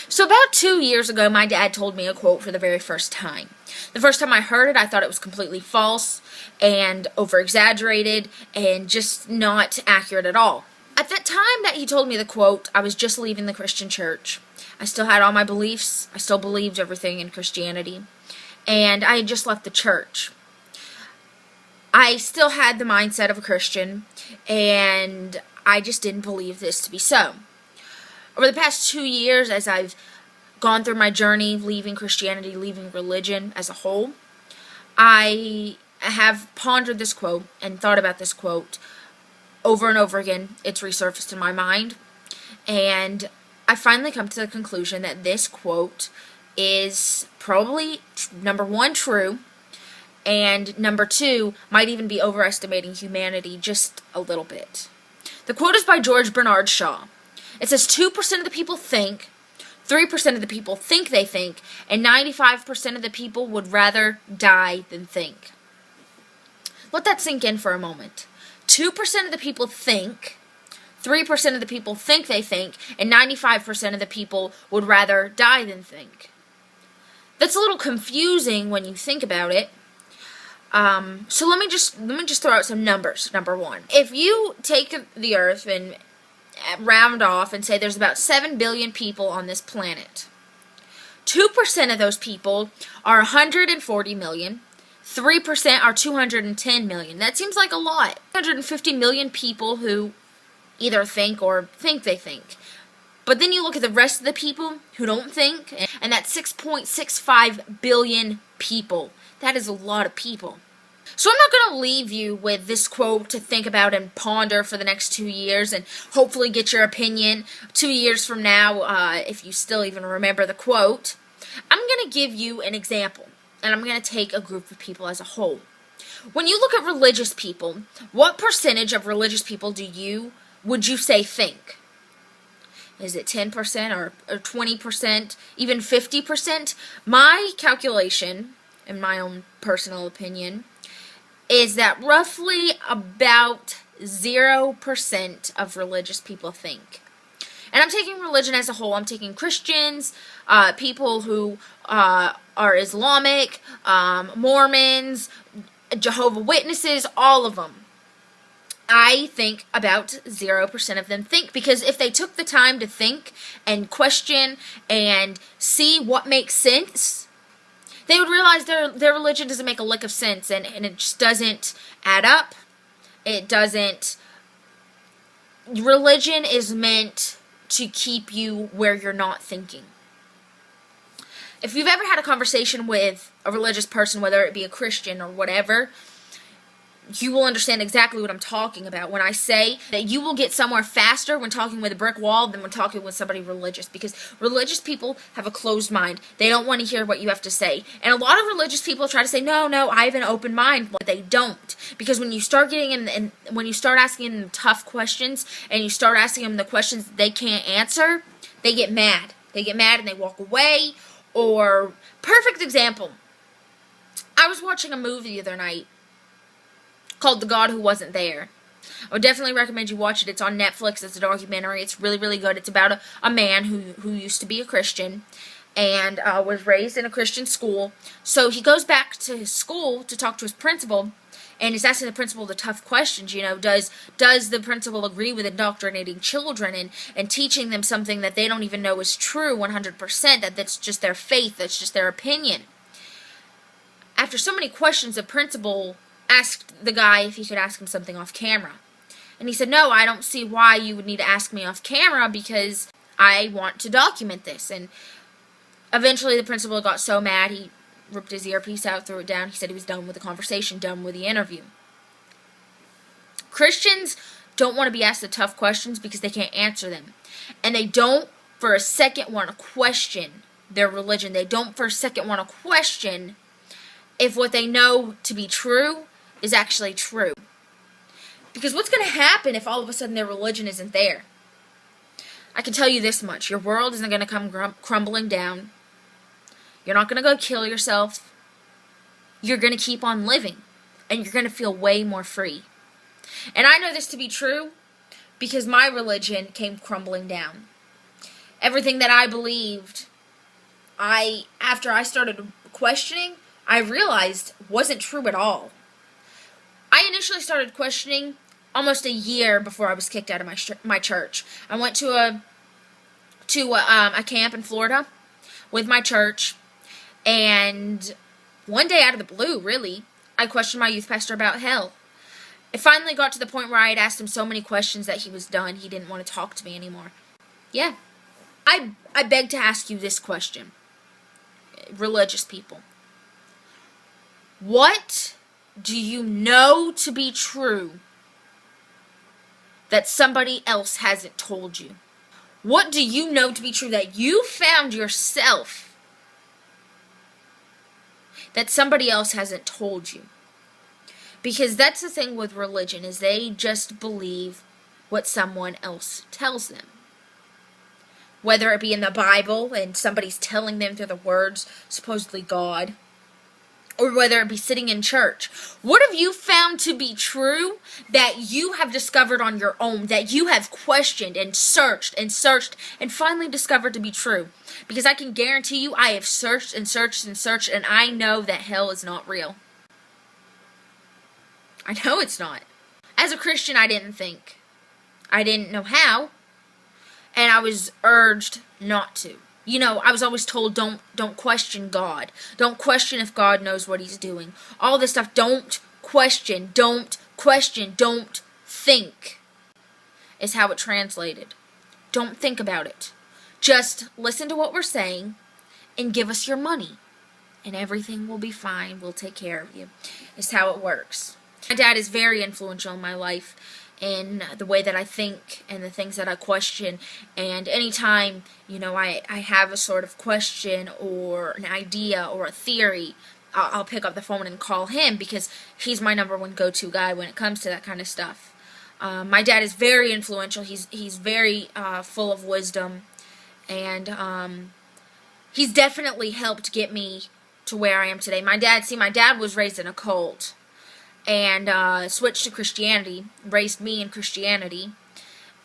So about 2 years ago, my dad told me a quote for the very first time. The first time I heard it, I thought it was completely false and over-exaggerated and just not accurate at all. At that time that he told me the quote, I was just leaving the Christian church. I still had all my beliefs. I still believed everything in Christianity. And I had just left the church. I still had the mindset of a Christian, and I just didn't believe this to be so. Over the past 2 years, as I've gone through my journey, leaving Christianity, leaving religion as a whole, I have pondered this quote and thought about this quote over and over again. It's resurfaced in my mind, and I finally come to the conclusion that this quote is probably, number one, true, and number two, might even be overestimating humanity just a little bit. The quote is by George Bernard Shaw. It says 2% of the people think, 3% of the people think they think, and 95% of the people would rather die than think. Let that sink in for a moment. 2% of the people think, 3% of the people think they think, and 95% of the people would rather die than think. That's a little confusing when you think about it. So let me just throw out some numbers. Number one, if you take the Earth and round off and say there's about 7 billion people on this planet, 2% of those people are 140 million. 3% are 210 million. That seems like a lot. 150 million people who either think or think they think. But then you look at the rest of the people who don't think, and that's 6.65 billion people. That is a lot of people. So I'm not going to leave you with this quote to think about and ponder for the next 2 years and hopefully get your opinion 2 years from now, if you still even remember the quote. I'm going to give you an example, and I'm going to take a group of people as a whole. When you look at religious people, what percentage of religious people would you say think? Is it 10% or 20%, even 50%? My calculation, in my own personal opinion, is that roughly about 0% of religious people think. And I'm taking religion as a whole. I'm taking Christians, people who are Islamic, Mormons, Jehovah's Witnesses, all of them. I think about 0% of them think, because if they took the time to think and question and see what makes sense, they would realize their religion doesn't make a lick of sense, and it just doesn't add up. It doesn't. Religion is meant to keep you where you're not thinking. If you've ever had a conversation with a religious person, whether it be a Christian or whatever, you will understand exactly what I'm talking about when I say that you will get somewhere faster when talking with a brick wall than when talking with somebody religious, because religious people have a closed mind. They don't want to hear what you have to say. And a lot of religious people try to say, no, I have an open mind, but they don't. Because when you start getting in, and when you start asking them tough questions, and you start asking them the questions they can't answer, they get mad. They get mad and they walk away. Or, perfect example, I was watching a movie the other night called The God Who Wasn't There. I would definitely recommend you watch it. It's on Netflix. It's a documentary. It's really, really good. It's about a man who used to be a Christian and was raised in a Christian school. So he goes back to his school to talk to his principal, and he's asking the principal the tough questions. Does the principal agree with indoctrinating children and teaching them something that they don't even know is true 100%, that's just their faith, that's just their opinion? After so many questions, the principal asked the guy if he could ask him something off camera. And he said, no, I don't see why you would need to ask me off camera, because I want to document this. And eventually the principal got so mad, he ripped his earpiece out, threw it down. He said he was done with the conversation, done with the interview. Christians don't want to be asked the tough questions because they can't answer them. And they don't for a second want to question their religion. They don't for a second want to question if what they know to be true is actually true. Because what's going to happen if all of a sudden their religion isn't there? I can tell you this much. Your world isn't going to come crumbling down. You're not going to go kill yourself. You're going to keep on living. And you're going to feel way more free. And I know this to be true because my religion came crumbling down. everything that I believed, after I started questioning, I realized wasn't true at all. I initially started questioning almost a year before I was kicked out of my church. I went to a camp in Florida with my church, and one day out of the blue, really, I questioned my youth pastor about hell. It finally got to the point where I had asked him so many questions that he was done. He didn't want to talk to me anymore. Yeah. I beg to ask you this question. Religious people. What do you know to be true that somebody else hasn't told you? What do you know to be true that you found yourself that somebody else hasn't told you? Because that's the thing with religion, is they just believe what someone else tells them. Whether it be in the Bible and somebody's telling them through the words, supposedly God, or whether it be sitting in church. What have you found to be true that you have discovered on your own, that you have questioned and searched and finally discovered to be true? Because I can guarantee you, I have searched and searched and searched, and I know that hell is not real. I know it's not. As a Christian, I didn't think. I didn't know how, and I was urged not to. You know, I was always told, don't question God. Don't question if God knows what he's doing. All this stuff, don't question, don't think, is how it translated. Don't think about it. Just listen to what we're saying and give us your money, and everything will be fine. We'll take care of you, is how it works. My dad is very influential in my life, in the way that I think and the things that I question. And anytime, I have a sort of question or an idea or a theory, I'll pick up the phone and call him, because he's my number one go-to guy when it comes to that kind of stuff. My dad is very influential. He's very full of wisdom, and he's definitely helped get me to where I am today. My dad was raised in a cult, and switched to Christianity, raised me in Christianity,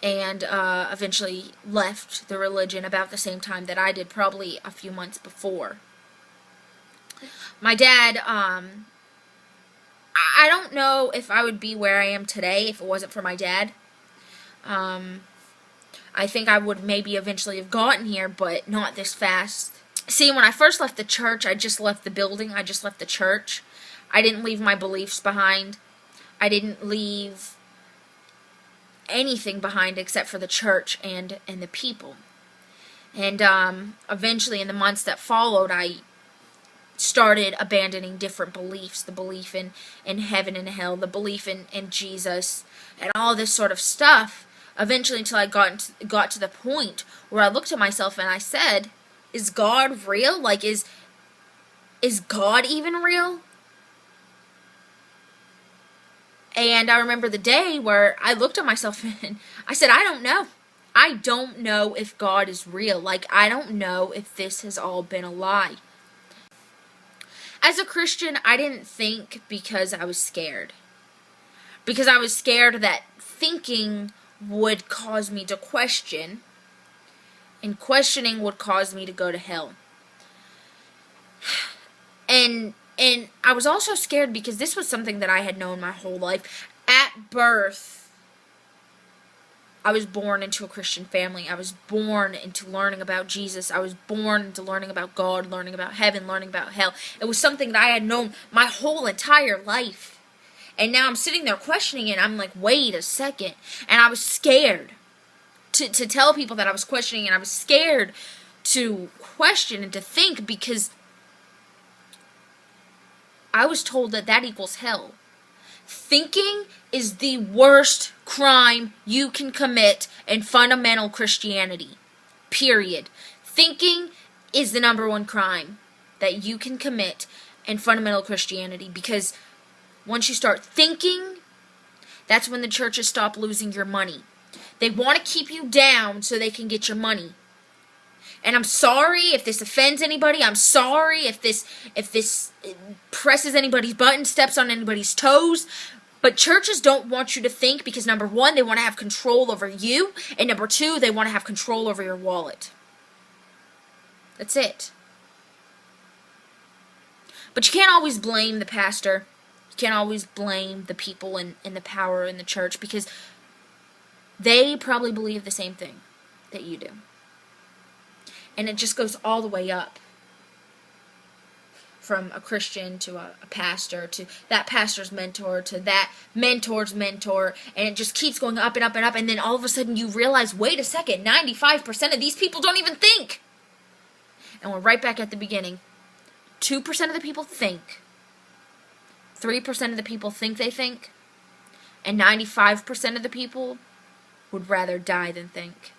and eventually left the religion about the same time that I did, probably a few months before. My dad, I don't know if I would be where I am today if it wasn't for my dad. I think I would maybe eventually have gotten here, but not this fast. See, when I first left the church, I just left the building, I just left the church. I didn't leave my beliefs behind. I didn't leave anything behind except for the church and the people. And eventually, in the months that followed, I started abandoning different beliefs. The belief in heaven and hell, the belief in Jesus, and all this sort of stuff. Eventually, until I got to the point where I looked at myself and I said, is God real? Like, is God even real? And I remember the day where I looked at myself and I said, I don't know. I don't know if God is real. Like, I don't know if this has all been a lie. As a Christian, I didn't think because I was scared. Because I was scared that thinking would cause me to question, and questioning would cause me to go to hell. And I was also scared because this was something that I had known my whole life. At birth, I was born into a Christian family. I was born into learning about Jesus. I was born into learning about God, learning about heaven, learning about hell. It was something that I had known my whole entire life. And now I'm sitting there questioning it. I'm like, wait a second. And I was scared to tell people that I was questioning, and I was scared to question and to think, because I was told that equals hell. Thinking is the worst crime you can commit in fundamental Christianity. Period. Thinking is the number one crime that you can commit in fundamental Christianity, because once you start thinking, that's when the churches stop losing your money. They want to keep you down so they can get your money. And I'm sorry if this offends anybody. I'm sorry if this presses anybody's button, steps on anybody's toes. But churches don't want you to think, because number one, they want to have control over you, and number two, they want to have control over your wallet. That's it. But you can't always blame the pastor. You can't always blame the people in the power in the church, because they probably believe the same thing that you do. And it just goes all the way up. From a Christian to a pastor, to that pastor's mentor, to that mentor's mentor, and it just keeps going up and up and up, and then all of a sudden you realize, wait a second, 95% of these people don't even think. And we're right back at the beginning. 2% of the people think. 3% of the people think they think. And 95% of the people would rather die than think.